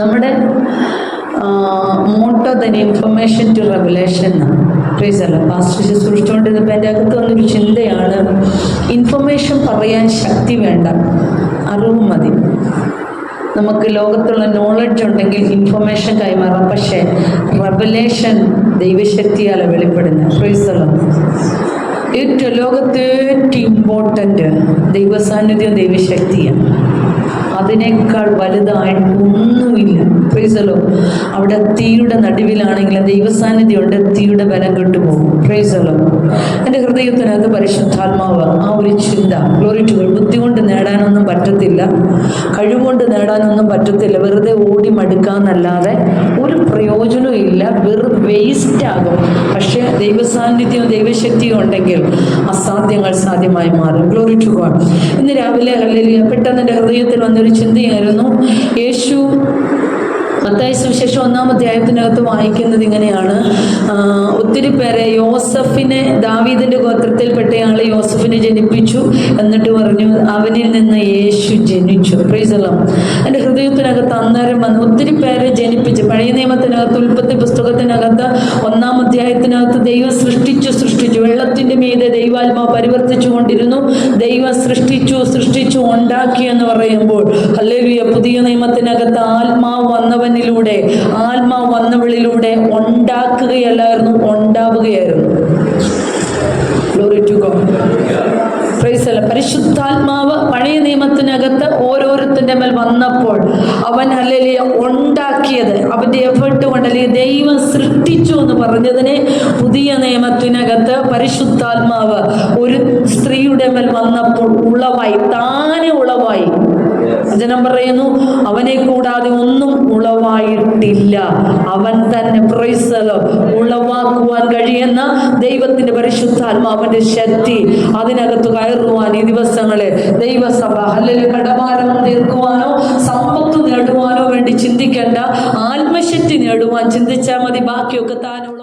നമ്മുടെ മോട്ടോ തന്നെ information to revelation എന്നാണ്. പ്രീസല്ല പാസ്റ്റർ ശുശ്രൂഷിച്ചുകൊണ്ടിരുന്നപ്പോൾ എൻ്റെ അകത്ത് വന്നൊരു ചിന്തയാണ്, ഇൻഫർമേഷൻ പറയാൻ ശക്തി വേണ്ട, അറിവ് മതി. നമുക്ക് ലോകത്തുള്ള നോളജ് ഉണ്ടെങ്കിൽ ഇൻഫർമേഷൻ കൈമാറാം, പക്ഷേ റെവലേഷൻ ദൈവശക്തിയാൽ വെളിപ്പെടുന്നത്. പ്രീസല്ല ഏറ്റവും ലോകത്തെ ഏറ്റവും ഇമ്പോർട്ടൻ്റ് ദൈവസാന്നിധ്യം ദൈവശക്തിയാണ്. അതിനേക്കാൾ വലുതായിട്ടൊന്നുമില്ല. പ്രൈസലോ അവിടെ തീയുടെ നടുവിലാണെങ്കിൽ ദൈവസാന്നിധ്യം ഉണ്ട്, തീയുടെ ബലം കിട്ടുപോകും. പ്രൈസലോ എൻ്റെ ഹൃദയത്തിനകത്ത് പരിശുദ്ധാത്മാവ് ആ ഒരു ചിന്ത, ഗ്ലോറി ടു ഗോഡ്. ബുദ്ധി കൊണ്ട് നേടാനൊന്നും പറ്റത്തില്ല, കഴിവുകൊണ്ട് നേടാനൊന്നും പറ്റത്തില്ല, വെറുതെ ഓടി മടുക്കാന്നല്ലാതെ ഒരു പ്രയോജനവും ഇല്ല, വെറും വേസ്റ്റ് ആകും. പക്ഷേ ദൈവസാന്നിധ്യവും ദൈവശക്തിയും ഉണ്ടെങ്കിൽ അസാധ്യങ്ങൾ സാധ്യമായി മാറും. Glory to God. ഇന്ന് രാവിലെ ഹല്ലേലൂയ പെട്ടെന്ന് എൻ്റെ ഹൃദയത്തിൽ വന്നൊരു ചിന്തയായിരുന്നു. യേശു മത്തായി സുവിശേഷം 1-ാം അധ്യായത്തിനകത്ത് വായിക്കുന്നത് ഇങ്ങനെയാണ്, ഒത്തിരി പേരെ യോസഫിനെ, ദാവീദിന്റെ ഗോത്രത്തിൽപ്പെട്ടയാളെ യോസഫിനെ ജനിപ്പിച്ചു, എന്നിട്ട് പറഞ്ഞു അവനിൽ നിന്ന് യേശു ജനിച്ചു. Price the Lord. എൻ്റെ ഹൃദയത്തിനകത്ത് അന്നേരം വന്ന് ഒത്തിരി പേരെ ജനിപ്പിച്ച്, പഴയ നിയമത്തിനകത്ത് ഉൽപ്പത്തി പുസ്തകത്തിനകത്ത് 1-ാം അധ്യായത്തിനകത്ത് ദൈവം സൃഷ്ടിച്ചു വെള്ളത്തിന്റെ മീതെ ദൈവാത്മാവ് പരിവർത്തിച്ചു കൊണ്ടിരുന്നു. ദൈവം സൃഷ്ടിച്ചു ഉണ്ടാക്കി എന്ന് പറയുമ്പോൾ ഹല്ലേലൂയ, പുതിയ നിയമത്തിനകത്ത് ആത്മാവ് വന്നവളിലൂടെ ഉണ്ടാക്കുകയല്ലായിരുന്നു, ഉണ്ടാവുകയായിരുന്നു. Glory to God. Praise the Lord. പരിശുദ്ധാത്മാവ് പഴയ നിയമത്തിനകത്ത് ഓരോരുത്തരുടെ മേൽ വന്നപ്പോൾ അവൻ ഹല്ലേലൂയ ഉണ്ടാക്കിയത് അവന്റെ എഫേർട്ട് കൊണ്ട്, അല്ലെങ്കിൽ ദൈവം സൃഷ്ടിച്ചു എന്ന് പറഞ്ഞതിനെ പുതിയ നിയമത്തിനകത്ത് പരിശുദ്ധാത്മാവ് ഒരു സ്ത്രീയുടെ മേൽ വന്നപ്പോൾ ഉളവായി, താനെ ഉളവായി. വചനം പറയുന്നു, അവനെ കൂടാതെ ഒന്നും ഉളവായിട്ടില്ല, അവൻ തന്നെ. Price the Lord. ഉളവാക്കുവാൻ കഴിയുന്ന ദൈവത്തിന്റെ പരിശുദ്ധാത്മാവിന്റെ ശക്തി അതിനകത്ത് കയറുവാൻ ഈ ദിവസങ്ങളെ ദൈവസഭ ഹല്ലേലൂയ കടഭാരം തീർക്കുവാനോ സമ്പത്ത് നേടുവാനോ വേണ്ടി ചിന്തിക്കേണ്ട, ആത്മശക്തി നേടുവാൻ ചിന്തിച്ചാൽ മതി. ബാക്കിയൊക്കെ താനുള്ള